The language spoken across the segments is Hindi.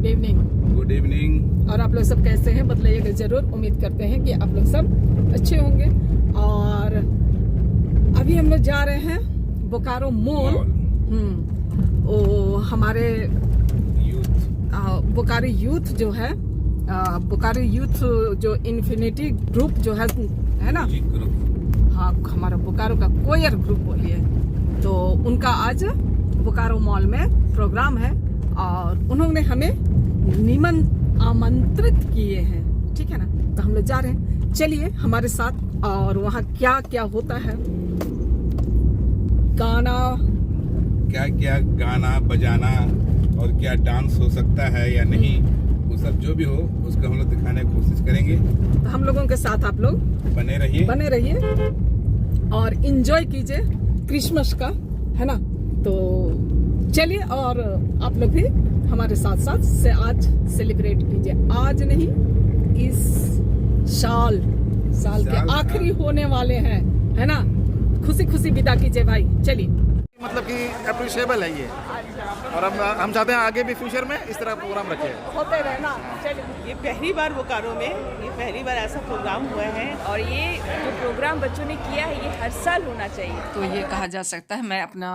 Good evening. Good evening. और आप लोग सब कैसे हैं बताइएगा जरूर। उम्मीद करते हैं कि आप लोग सब अच्छे होंगे। और अभी हम लोग जा रहे हैं बोकारो मॉल। वो हमारे बोकारो यूथ जो है, बोकारो यूथ जो इन्फिनिटी ग्रुप जो है ना, हाँ हमारा बोकारो का कोयर ग्रुप बोलिए, तो उनका आज बोकारो मॉल में प्रोग्राम है और उन्होंने हमें आमंत्रित किए हैं, ठीक है ना। तो हम लोग जा रहे हैं, चलिए हमारे साथ। और वहाँ क्या क्या होता है, गाना क्या क्या गाना बजाना और क्या डांस हो सकता है या नहीं, वो सब जो भी हो उसको हम लोग दिखाने की कोशिश करेंगे। तो हम लोगों के साथ आप लोग बने रहिए और इंजॉय कीजिए क्रिसमस का, है ना। तो चलिए और आप लोग भी हमारे साथ साथ से आज सेलिब्रेट कीजिए। आज नहीं, इस साल के आखिरी होने वाले हैं, है ना। खुशी खुशी विदा कीजिए भाई। चलिए, मतलब कि अप्रिशिएबल है ये, और हम चाहते हैं आगे भी फ्यूचर में इस तरह प्रोग्राम रखें, होते रहना। ये पहली बार बोकारो में ये पहली बार ऐसा प्रोग्राम हुआ है और ये जो प्रोग्राम बच्चों ने किया है ये हर साल होना चाहिए। तो ये कहा जा सकता है, मैं अपना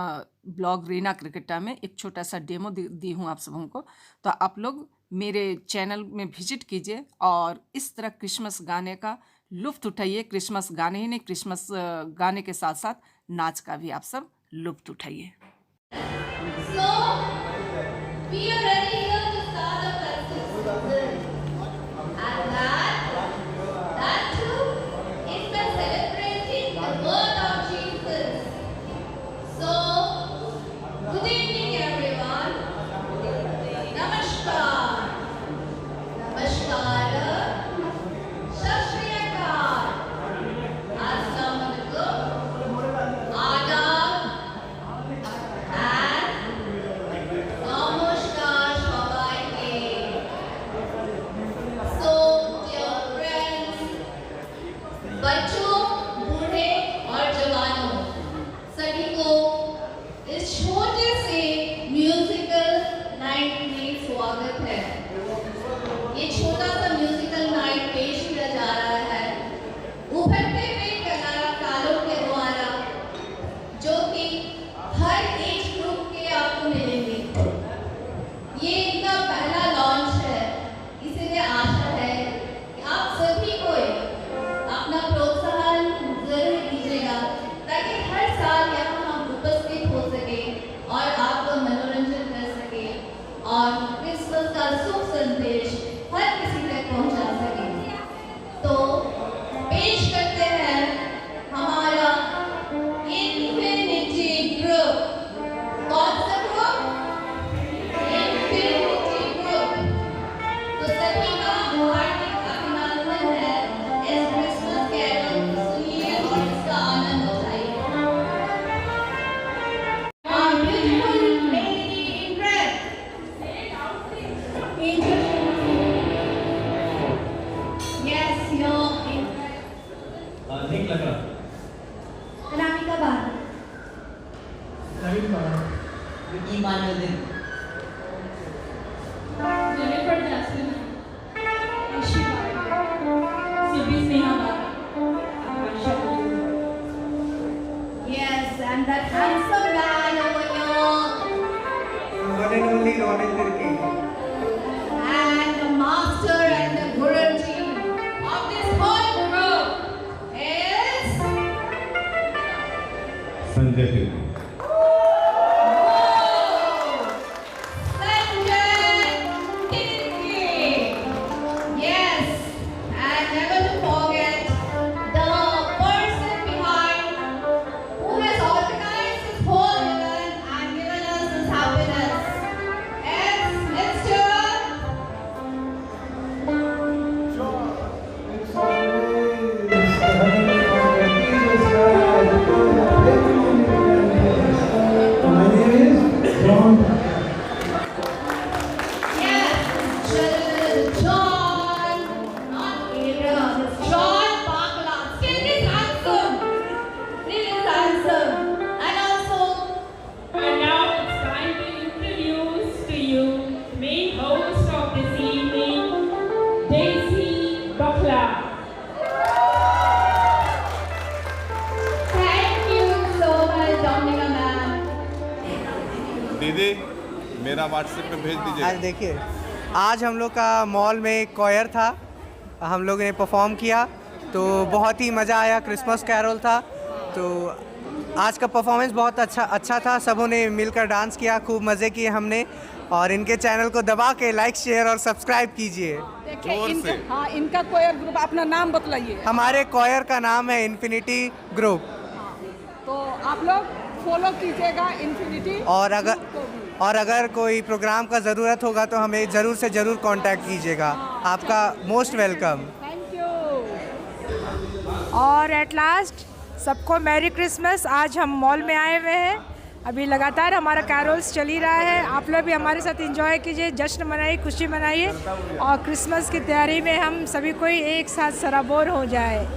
ब्लॉग रीना क्रिकेटा में एक छोटा सा डेमो दी हूँ आप सबों को। तो आप लोग मेरे चैनल में विजिट कीजिए और इस तरह क्रिसमस गाने का लुत्फ उठाइए। क्रिसमस गाने ही नहीं, क्रिसमस गाने के साथ साथ नाच का भी आप सब लुत्फ उठाइए। So, we are ready here to start the festival. And that too is by celebrating the birth of Jesus. So, good evening everyone. Namaskar. Namaskar. Sat Shri Akal. Assalamualaikum. Adab. नमस्कार सबाइके। So dear friends, बच्चों, बूढ़े और जवानों सभी को इस छोटे से म्यूजिकल नाइट में स्वागत है। ये छोटा सा म्यूजिकल नाइट पेश किया जा रहा है उभरते हुए कलाकारों के द्वारा, जो कि हर एज ग्रुप के आपको मिलेंगे। ये इनका पहला लॉन्च है, इसलिए आशा है कि आप सभी को अपना प्रोत्साहन जरूर दीजिएगा ताकि हर साल यहाँ हम उपस्थित हो सके और आपका मनोरंजन कर सके और क्रिसमस का शुभ संदेश हर किसी तक पहुँचा सके। तो पेश करते हैं हमारा इन्फिनिटी ग्रुप। कौन सा ग्रुप? Infinity group. तो सभी का हार्दिक अभिनंदन है इस क्रिसमस कैरल को सुनिए और इसका आनंद उठाइए। Our beautiful lady in red. Yes, you're in red. ठीक लग रहा। अनामिका बार। ईमानुद्दीन। Jennifer Jasmine. ऋषि बार। सिबी स्नेहा बार। Yes, and that handsome man over here. One and only Ronald Tirke. And the master and the guruji of this whole group is Sanjay Tirkey. Sanjay Tirke. Yes, and never to forget the person behind who has organized this whole event and given us this happiness. It's दीदी मेरा व्हाट्सएप पे भेज दीजिए। आज देखिए, आज हम लोग का मॉल में एक कॉयर था, हम लोग ने परफॉर्म किया तो बहुत ही मज़ा आया। क्रिसमस कैरोल था तो आज का परफॉर्मेंस बहुत अच्छा था। सबों ने मिलकर डांस किया, खूब मज़े किए हमने। और इनके चैनल को दबा के लाइक, शेयर और सब्सक्राइब कीजिए। हाँ, इनका कोयर ग्रुप, अपना नाम बतलाइए। हमारे कॉयर का नाम है इन्फिनिटी ग्रुप। तो आप लोग फॉलो कीजिएगा इन्फिनिटी। और अगर कोई प्रोग्राम का ज़रूरत होगा तो हमें ज़रूर से ज़रूर कांटेक्ट कीजिएगा। आपका मोस्ट वेलकम। Thank you. और एट लास्ट सबको मैरी क्रिसमस। आज हम मॉल में आए हुए हैं, अभी लगातार हमारा कैरोल्स चल ही रहा है। आप लोग भी हमारे साथ एंजॉय कीजिए, जश्न मनाइए, खुशी मनाइए और क्रिसमस की तैयारी में हम सभी कोई एक साथ सराबोर हो जाए।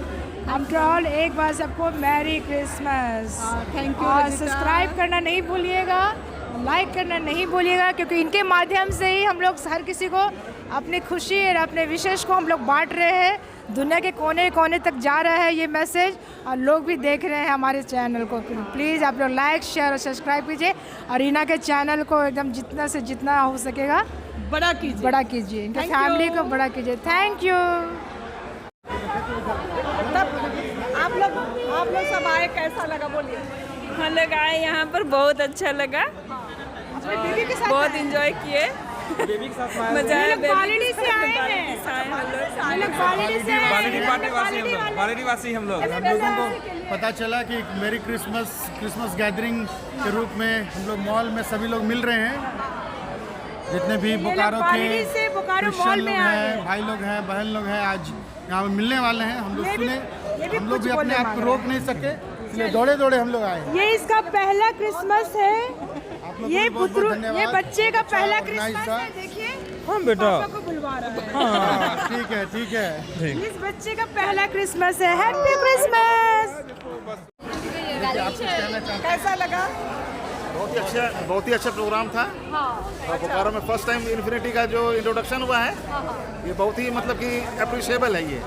आफ्टर ऑल एक बार सबको मैरी क्रिसमस। Thank you. और सब्सक्राइब करना नहीं भूलिएगा, लाइक करना नहीं भूलिएगा, क्योंकि इनके माध्यम से ही हम लोग हर किसी को अपनी खुशी और अपने विशेष को हम लोग बांट रहे हैं। दुनिया के कोने कोने तक जा रहा है ये मैसेज और लोग भी देख रहे हैं हमारे चैनल को। प्लीज़ आप लोग लाइक, शेयर और सब्सक्राइब कीजिए और रीना के चैनल को एकदम जितना से जितना हो सकेगा बड़ा कीजिए, इनके फैमिली को बड़ा कीजिए। Thank you. तब आप लोग सब आए, कैसा लगा बोलिए। हम लोग आए यहाँ पर, बहुत अच्छा लगा, दीदी के साथ बहुत इंजॉय किए, मजा आया। बालीडी से आए हैं, बालीडी वासी हम लोग लोगों को पता चला कि मेरी क्रिसमस गैदरिंग के रूप में हम लोग मॉल में सभी लोग मिल रहे हैं। जितने भी बोकारो के क्रिश्चियन लोग हैं, भाई लोग हैं, बहन लोग हैं, आज यहाँ मिलने वाले हैं। हम लोग सुने, हम लोग भी अपने आप को रोक नहीं सके, इसलिए दौड़े हम लोग आए। ये इसका पहला क्रिसमस है, ये बच्चे का पहला क्रिसमस है। देखिए हम बेटा को बुलवा रहा है। हाँ, ठीक है। इस बच्चे का पहला क्रिसमस है। Happy Christmas. कैसा लगा? बहुत ही अच्छा प्रोग्राम था। और बोकारो में फर्स्ट टाइम इन्फिनिटी का जो इंट्रोडक्शन हुआ है, ये बहुत ही मतलब कि अप्रिशिएबल है ये।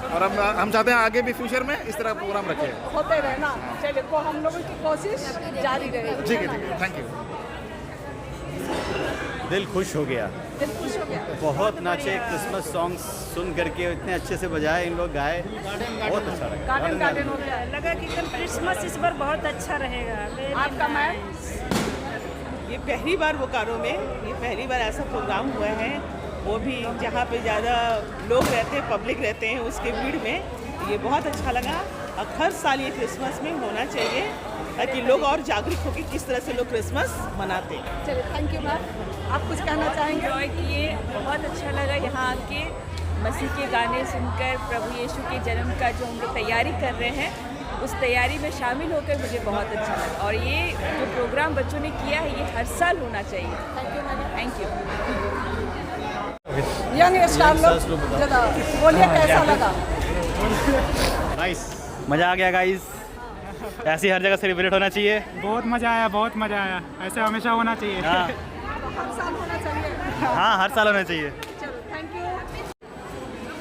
और हम चाहते हैं आगे भी फ्यूचर में इस तरह प्रोग्राम रखें, होते रहना। चलिए, तो हम लोगों की कोशिश जारी रहेगी। ठीक है, थैंक यू। दिल खुश हो गया, बहुत नाचे, क्रिसमस सॉन्ग्स सुन करके इतने अच्छे से बजाए इन लोग, गाए, बहुत अच्छा लगा। गार्डन हो गया। लगा कि क्रिसमस इस बार बहुत अच्छा रहेगा। आपका मैम, ये पहली बार बोकारो में, ये पहली बार ऐसा प्रोग्राम हुआ है, वो भी जहाँ पे ज़्यादा लोग रहते हैं, पब्लिक रहते हैं, उसके भीड़ में। ये बहुत अच्छा लगा। और हर साल ये क्रिसमस में होना चाहिए ताकि लोग और जागरूक हो कि किस तरह से लोग क्रिसमस मनाते हैं। चलिए, थैंक यू मैम। आप कुछ कहना चाहेंगे? एंजॉय किए, बहुत अच्छा लगा यहाँ आके मसीह के गाने सुनकर, प्रभु यीशु के जन्म का जो हम लोग तैयारी कर रहे हैं, उस तैयारी में शामिल होकर मुझे बहुत अच्छा लगा। और ये जो प्रोग्राम बच्चों ने किया है, ये हर साल होना चाहिए। Thank you. यंग स्टार लोग बोलिए, कैसा लगा? नाइस, मज़ा आ गया गाइस। ऐसी हर जगह सेलिब्रेट होना चाहिए। बहुत मजा आया, ऐसे हमेशा होना चाहिए। हाँ, हर साल होना चाहिए। हाँ, हर साल होना चाहिए। चलो, थैंक यू।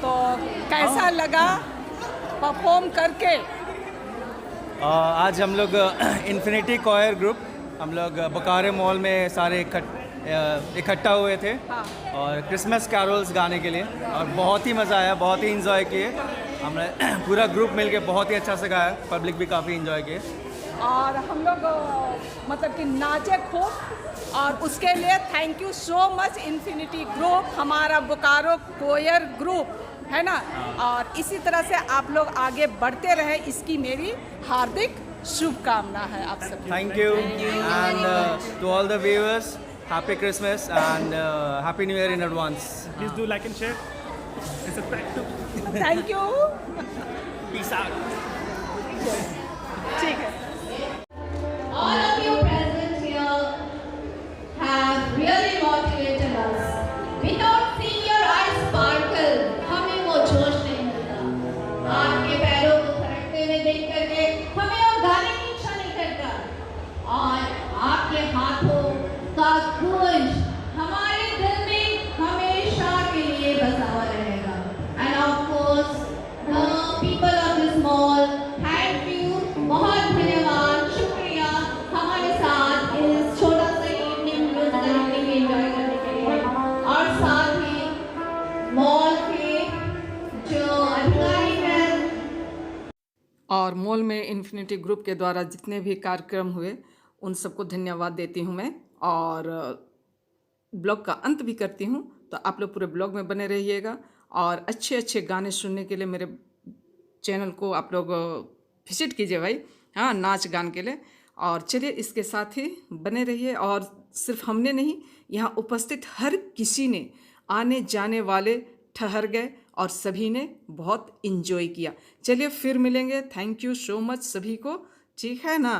तो कैसा लगा परफॉर्म करके? आज हम लोग इन्फिनिटी कॉयर ग्रुप, हम लोग बोकारो मॉल में सारे इकट्ठा हुए थे और क्रिसमस कैरोल्स गाने के लिए, और बहुत ही मज़ा आया, बहुत ही इंजॉय किए। हमने पूरा ग्रुप मिलके बहुत ही अच्छा से गाया, पब्लिक भी काफ़ी इंजॉय किए। और हम लोग मतलब कि नाचे खूब, और उसके लिए thank you so much infinity group, हमारा बोकारो कोयर ग्रुप है ना। और इसी तरह से आप लोग आगे बढ़ते रहे, इसकी मेरी हार्दिक शुभकामना है आप सब। Thank you and to all the viewers, happy Christmas and happy new year in advance. Please do like and share and subscribe. Thank you. Peace out. ठीक है। All of you present here have really motivated us. Without seeing your eyes sparkle, हमें वो जोश नहीं मिलता। आपके पैरों को थरकते हुए देख करके हमें और गाने की इच्छा नहीं करता। और आपके हाथों का गूंज हमारे दिल में हमेशा के लिए बसा हुआ रहेगा। And of course, the people of this mall, thank you, बहुत धन्यवाद। और मॉल में इन्फिनिटी ग्रुप के द्वारा जितने भी कार्यक्रम हुए उन सबको धन्यवाद देती हूँ मैं। और ब्लॉग का अंत भी करती हूँ, तो आप लोग पूरे ब्लॉग में बने रहिएगा और अच्छे अच्छे गाने सुनने के लिए मेरे चैनल को आप लोग विजिट कीजिए भाई, हाँ, नाच गान के लिए। और चलिए इसके साथ ही बने रहिए। और सिर्फ हमने नहीं, यहाँ उपस्थित हर किसी ने, आने जाने वाले ठहर गए और सभी ने बहुत इन्जॉय किया। चलिए फिर मिलेंगे। थैंक यू सो मच सभी को, ठीक है ना।